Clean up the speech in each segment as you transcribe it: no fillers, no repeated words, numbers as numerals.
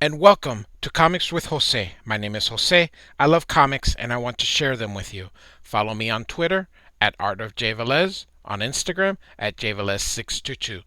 and welcome to Comics with Jose. My name is Jose. I love comics and I want to share them with you. Follow me on Twitter at Art of J Velez, on Instagram at jvelez622.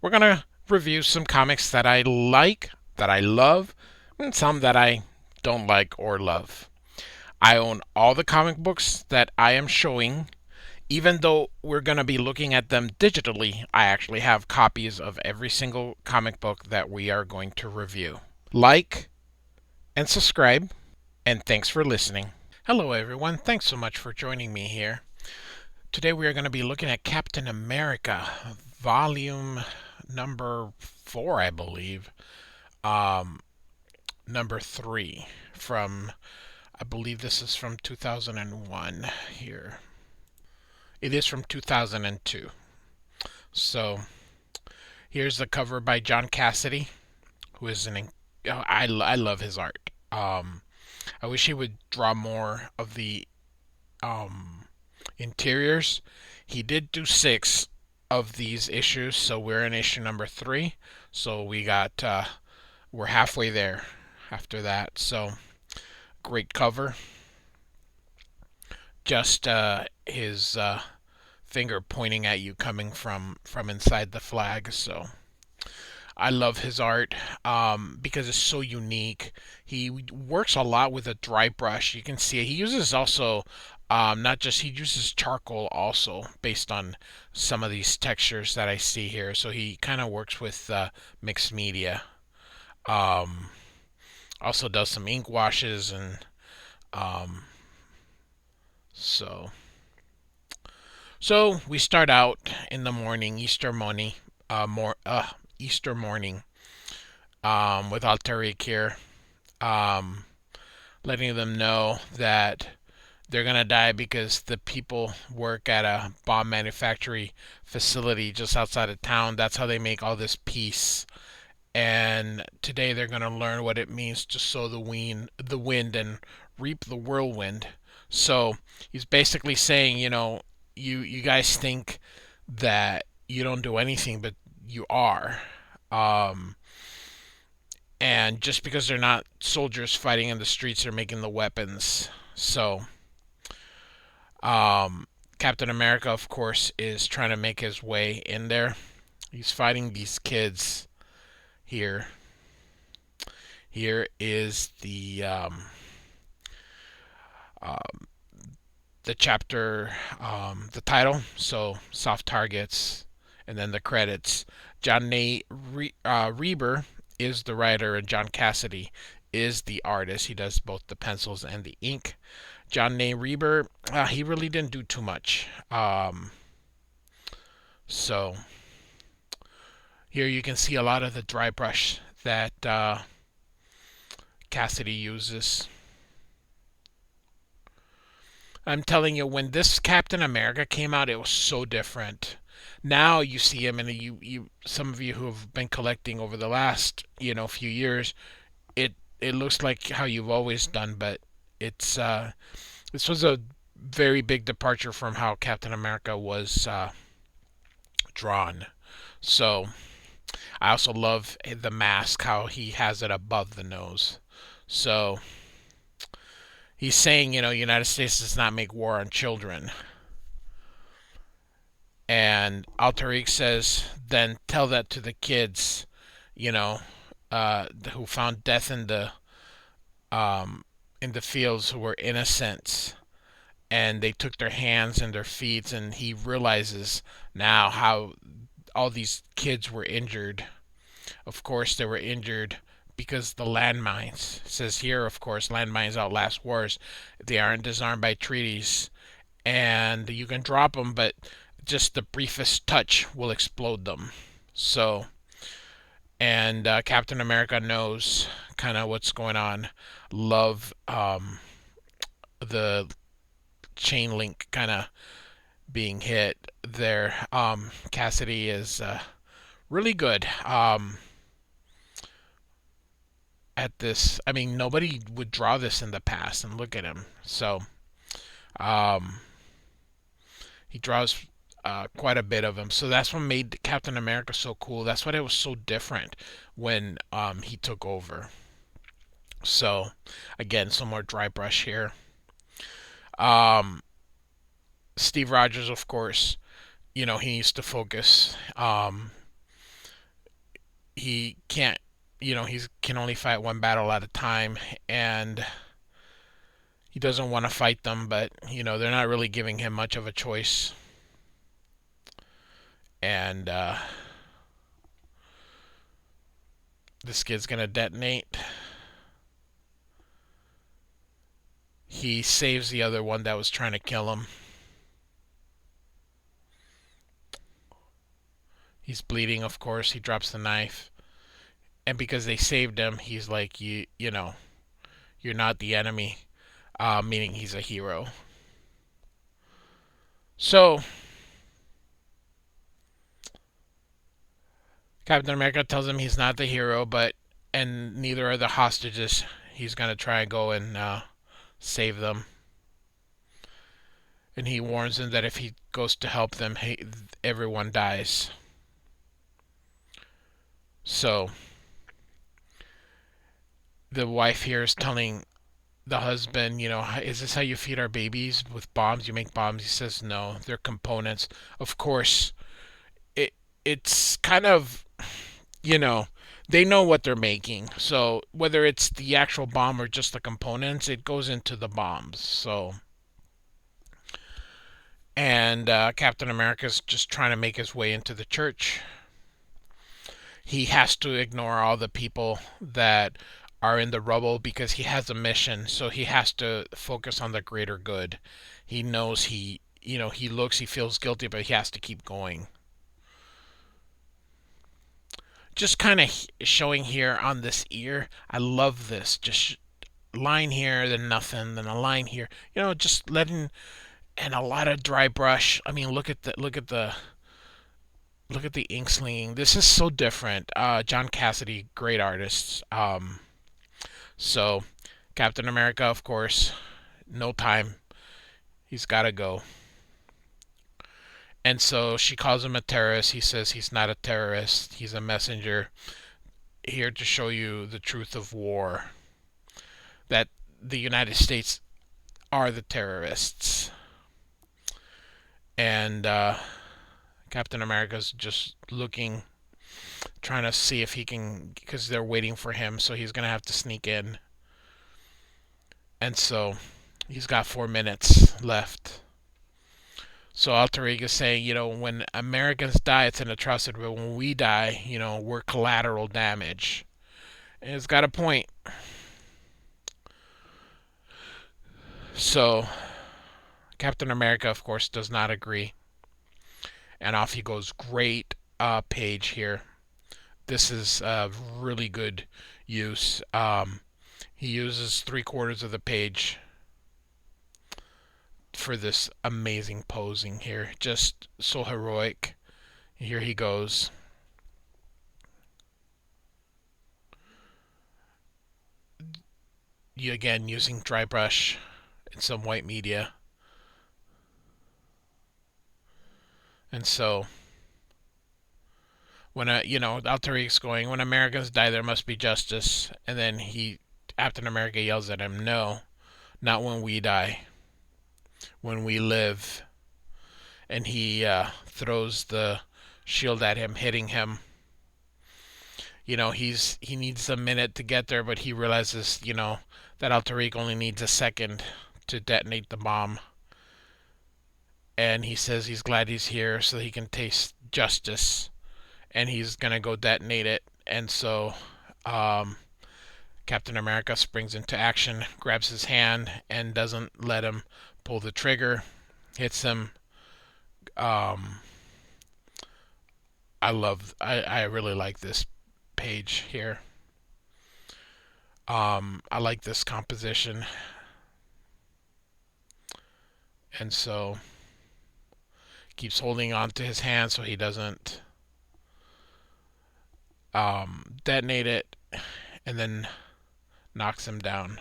We're going to review some comics that I like, that I love, and some that I don't like or love. I own all the comic books that I am showing. Even though we're going to be looking at them digitally, I actually have copies of every single comic book that we are going to review. Like and subscribe, and thanks for listening. Hello, everyone. Thanks so much for joining me here. Today, we are going to be looking at Captain America, volume number 4, I believe. Um, Number 3 from, I believe this is from 2001 here. It is from 2002. So, here's the cover by John Cassaday, who is I love his art. I wish he would draw more of the um, interiors. He did do 6 of these issues, so we're in issue number 3. So we're halfway there after that. So great cover. Just his finger pointing at you coming from inside the flag. So I love his art because it's so unique. He works a lot with a dry brush. You can see it. He uses also not just he uses charcoal also based on some of these textures that I see here. So he kind of works with mixed media. Um, Also does some ink washes and um, so so we start out in the morning, Easter morning, with Alteric here, um, letting them know that they're gonna die because the people work at a bomb manufacturing facility just outside of town. That's how they make all this peace. And today they're gonna learn what it means to sow the wind and reap the whirlwind. So he's basically saying, you guys think that you don't do anything, but you are. Um, and just because they're not soldiers fighting in the streets, they're making the weapons. So Um, Captain America, of course, is trying to make his way in there. He's fighting these kids here. Here is um, the chapter, the title. So soft targets, and then the credits. Rieber is the writer, and John Cassaday is the artist. He does both the pencils and the ink. John Rieber, he really didn't do too much. So here you can see a lot of the dry brush that Cassidy uses. I'm telling you, when this Captain America came out, it was so different. Now you see him, and some of you who have been collecting over the last, few years, it looks like how you've always done, but it's this was a very big departure from how Captain America was drawn. So I also love the mask, how he has it above the nose. So he's saying, United States does not make war on children. And Alteric says, then tell that to the kids, you know, who found death in the fields who were innocent, and they took their hands and their feet, and he realizes now how all these kids were injured. Of course, they were injured because the landmines. It says here, of course, landmines outlast wars. They aren't disarmed by treaties, and you can drop them, but just the briefest touch will explode them. So, and Captain America knows kind of what's going on. Love the chain link kind of being hit there. Cassidy is really good at this. I mean, nobody would draw this in the past, and look at him. So um, he draws quite a bit of them. So that's what made Captain America so cool. That's why it was so different when he took over. So, again, some more dry brush here. Um, Steve Rogers, of course, he needs to focus. He can't, he can only fight one battle at a time, and he doesn't want to fight them, but, they're not really giving him much of a choice. And this kid's going to detonate. He saves the other one that was trying to kill him. He's bleeding, of course. He drops the knife. And because they saved him, he's like, you're not the enemy, meaning he's a hero. So, Captain America tells him he's not the hero, and neither are the hostages. He's going to try and go and save them. And he warns them that if he goes to help them, everyone dies. So, the wife here is telling the husband, is this how you feed our babies? With bombs? You make bombs? He says, no, they're components. Of course, it's kind of, you know, they know what they're making. So whether it's the actual bomb or just the components, it goes into the bombs. So, and Captain America's just trying to make his way into the church. He has to ignore all the people that are in the rubble because he has a mission. So he has to focus on the greater good. He knows he feels guilty, but he has to keep going. Just kind of showing here on this ear. I love this. Just line here, then nothing, then a line here. Just letting, and a lot of dry brush. I mean, look at the ink slinging. This is so different. John Cassaday, great artist. So Captain America, of course, no time. He's got to go. And so she calls him a terrorist. He says he's not a terrorist. He's a messenger here to show you the truth of war. That the United States are the terrorists. And Captain America's just looking, trying to see if he can, because they're waiting for him, so he's going to have to sneak in. And so he's got 4 minutes left. So Alter Ego is saying, when Americans die, it's an atrocity, but when we die, we're collateral damage. And it's got a point. So Captain America, of course, does not agree. And off he goes. Great page here. This is really good use. He uses 3/4 of the page for this amazing posing here. Just so heroic. Here he goes. You again using dry brush and some white media. And so when Alter Ego's going, when Americans die, there must be justice. And then Captain America yells at him, no, not when we die, when we live. And he throws the shield at him, hitting him. He needs a minute to get there, but he realizes, that Alter Ego only needs a second to detonate the bomb. And he says he's glad he's here so he can taste justice. And he's gonna go detonate it. And so Captain America springs into action, grabs his hand, and doesn't let him pull the trigger. Hits him. I really like this page here. I like this composition. And so keeps holding on to his hand so he doesn't detonate it, and then knocks him down.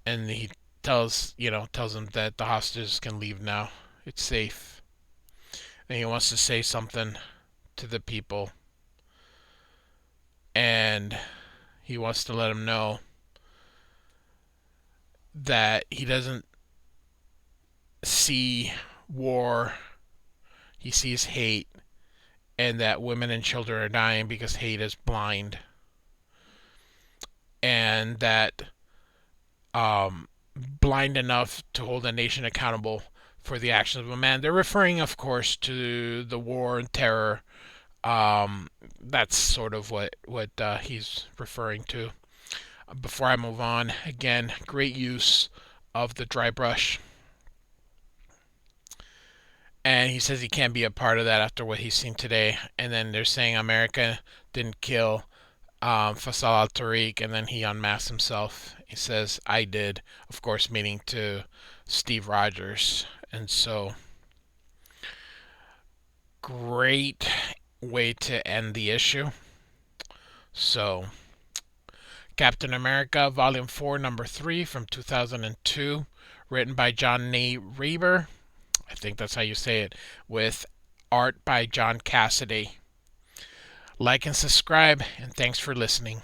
And he tells him that the hostages can leave now. It's safe. And he wants to say something to the people. and he wants to let him know that he doesn't see war, he sees hate, and that women and children are dying because hate is blind, and that blind enough to hold a nation accountable for the actions of a man. They're referring, of course, to the war and terror. That's sort of what he's referring to. Before I move on, again, great use of the dry brush. And he says he can't be a part of that after what he's seen today. And then they're saying America didn't kill Faisal al-Tariq, and then he unmasks himself. He says, I did, of course, meaning to Steve Rogers. And so, great way to end the issue. So, Captain America, Volume 4, Number 3 from 2002, written by John Rieber. I think that's how you say it, with art by John Cassaday. Like and subscribe, and thanks for listening.